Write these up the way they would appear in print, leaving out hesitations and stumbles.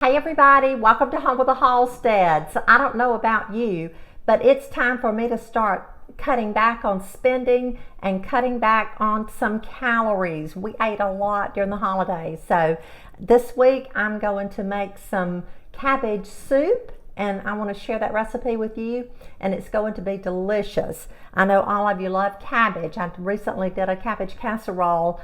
Hey everybody, welcome to Home with the Halsteads. I don't know about you, but it's time for me to start cutting back on spending and cutting back on some calories. We ate a lot during the holidays, so this week I'm going to make some cabbage soup and I want to share that recipe with you, and it's going to be delicious. I know all of you love cabbage. I recently did a cabbage casserole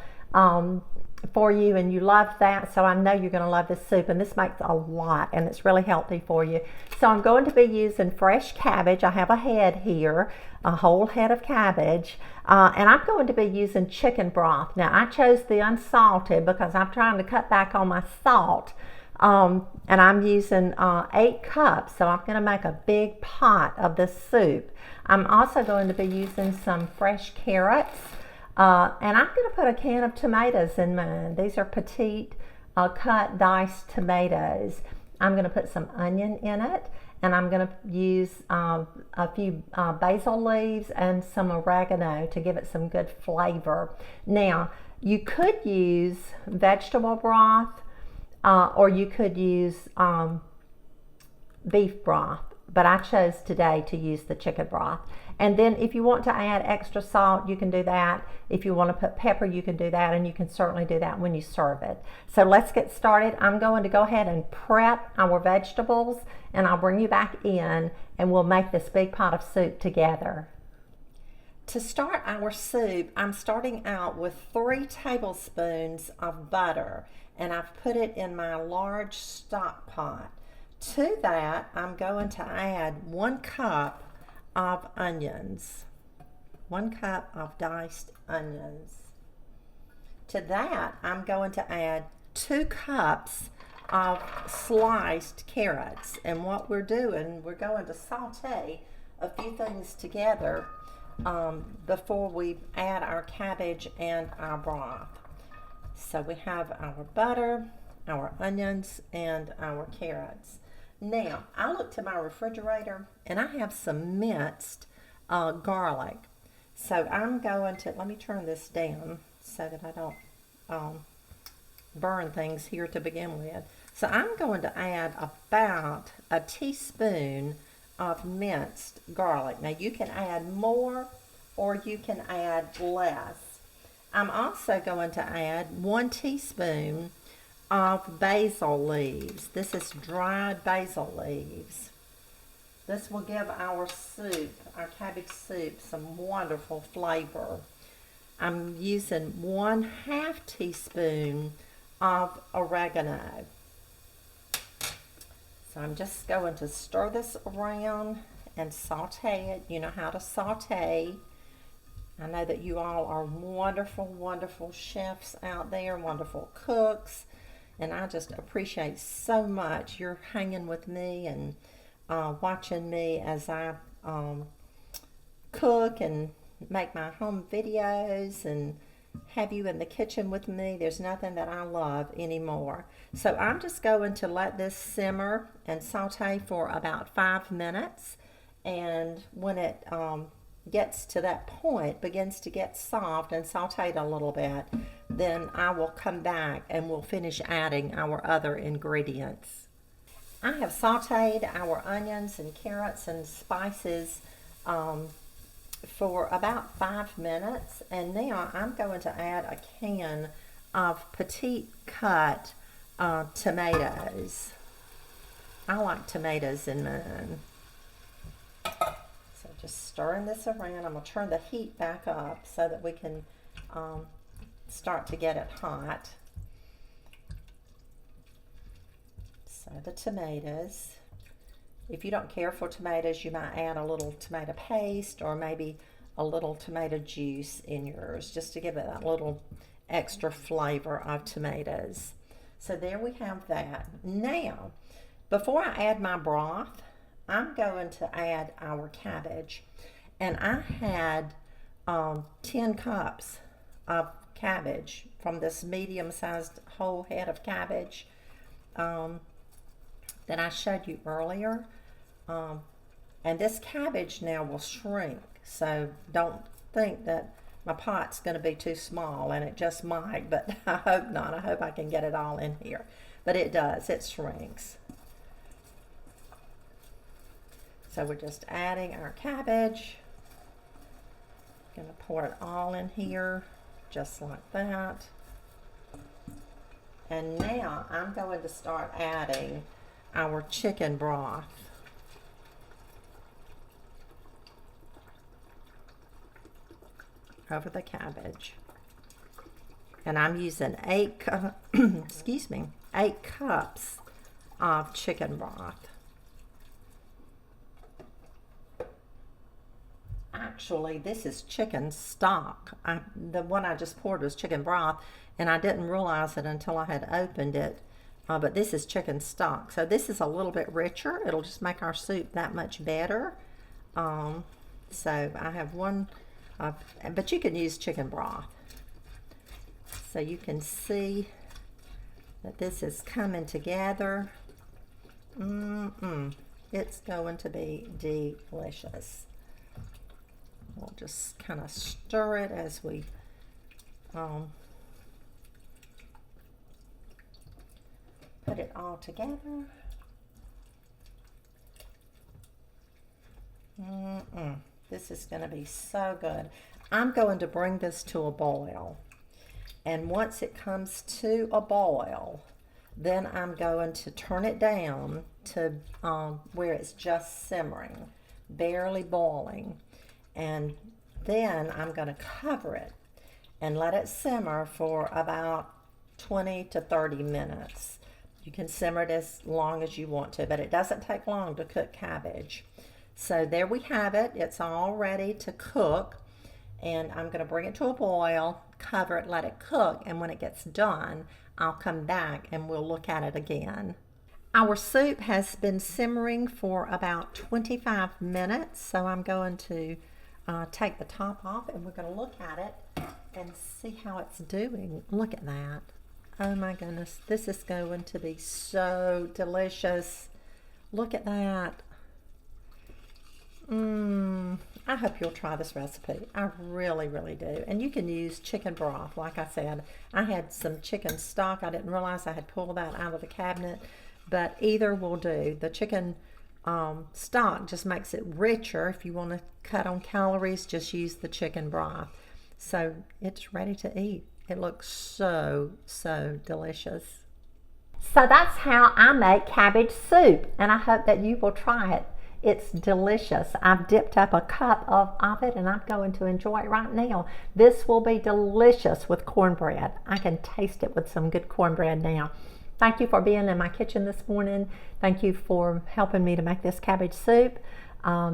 for you and you love that, so I know you're going to love this soup, and this makes a lot and it's really healthy for you. So I'm going to be using fresh cabbage. I have a head here, a whole head of cabbage, and I'm going to be using chicken broth. Now I chose the unsalted because I'm trying to cut back on my salt, and I'm using 8 cups, so I'm going to make a big pot of this soup. I'm also going to be using some fresh carrots, and I'm going to put a can of tomatoes in mine. These are petite cut diced tomatoes. I'm going to put some onion in it, and I'm going to use a few basil leaves and some oregano to give it some good flavor. Now, you could use vegetable broth, or you could use beef broth, but I chose today to use the chicken broth. And then if you want to add extra salt, you can do that. If you want to put pepper, you can do that, and you can certainly do that when you serve it. So let's get started. I'm going to go ahead and prep our vegetables, and I'll bring you back in and we'll make this big pot of soup together. To start our soup, I'm starting out with 3 tablespoons of butter, and I've put it in my large stock pot. To that, I'm going to add 1 cup of onions, 1 cup of diced onions. To that, I'm going to add 2 cups of sliced carrots. And what we're doing, we're going to saute a few things together before we add our cabbage and our broth. So we have our butter, our onions, and our carrots. Now, I look to my refrigerator and I have some minced garlic. So I'm going to, let me turn this down so that I don't burn things here to begin with. So I'm going to add about a teaspoon of minced garlic. Now you can add more or you can add less. I'm also going to add 1 teaspoon of basil leaves. This is dried basil leaves. This will give our soup, our cabbage soup, some wonderful flavor. I'm using 1/2 teaspoon of oregano. So I'm just going to stir this around and saute it. You know how to saute. I know that you all are wonderful, wonderful chefs out there, wonderful cooks. And I just appreciate so much you're hanging with me and watching me as I cook and make my home videos and have you in the kitchen with me. There's nothing that I love anymore. So I'm just going to let this simmer and saute for about 5 minutes. And when it gets to that point, begins to get soft and sauteed a little bit, then I will come back and we'll finish adding our other ingredients. I have sauteed our onions and carrots and spices for about 5 minutes, and now I'm going to add a can of petite cut tomatoes. I like tomatoes in mine. So just stirring this around. I'm going to turn the heat back up so that we can start to get it hot. So the tomatoes. If you don't care for tomatoes, you might add a little tomato paste or maybe a little tomato juice in yours just to give it that little extra flavor of tomatoes. So there we have that. Now, before I add my broth, I'm going to add our cabbage. And I had 10 cups of cabbage from this medium-sized whole head of cabbage that I showed you earlier. And this cabbage now will shrink, so don't think that my pot's going to be too small, and it just might, but I hope not. I hope I can get it all in here. but it does, it shrinks. So we're just adding our cabbage. Gonna pour it all in here, just like that. And now I'm going to start adding our chicken broth. Over the cabbage. And I'm using 8 cups of chicken broth. Actually, this is chicken stock. The one I just poured was chicken broth, and I didn't realize it until I had opened it. But this is chicken stock. So this is a little bit richer. It'll just make our soup that much better. So I have one, but you can use chicken broth. So you can see that this is coming together. It's going to be delicious. We'll just kind of stir it as we put it all together. This is going to be so good. I'm going to bring this to a boil. And once it comes to a boil, then I'm going to turn it down to where it's just simmering, barely boiling. And then I'm going to cover it and let it simmer for about 20 to 30 minutes. You can simmer it as long as you want to, but it doesn't take long to cook cabbage. So there we have it. It's all ready to cook. And I'm going to bring it to a boil, cover it, let it cook, and when it gets done, I'll come back and we'll look at it again. Our soup has been simmering for about 25 minutes, so I'm going to take the top off and we're going to look at it and see how it's doing. Look at that. Oh my goodness, this is going to be so delicious. Look at that. I hope you'll try this recipe. I really, really do. And you can use chicken broth. Like I said, I had some chicken stock. I didn't realize I had pulled that out of the cabinet, but either will do. The chicken stock just makes it richer. If you want to cut on calories, just use the chicken broth. So it's ready to eat. It looks so, so delicious. So that's how I make cabbage soup, and I hope that you will try it. It's delicious. I've dipped up a cup of it and I'm going to enjoy it right now. This will be delicious with cornbread. I can taste it with some good cornbread now. Thank you for being in my kitchen this morning. Thank you for helping me to make this cabbage soup.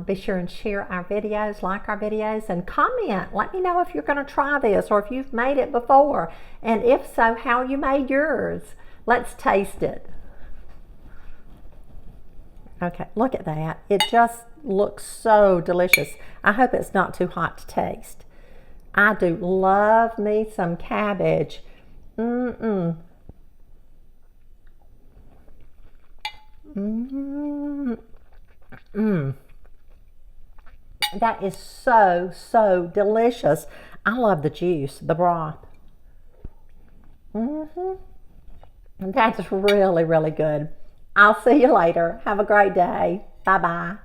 Be sure and share our videos, like our videos, and comment. Let me know if you're going to try this or if you've made it before. And if so, how you made yours. Let's taste it. Okay, look at that. It just looks so delicious. I hope it's not too hot to taste. I do love me some cabbage. That is so, so delicious. I love the juice, the broth. That's really, really good. I'll see you later. Have a great day. Bye-bye.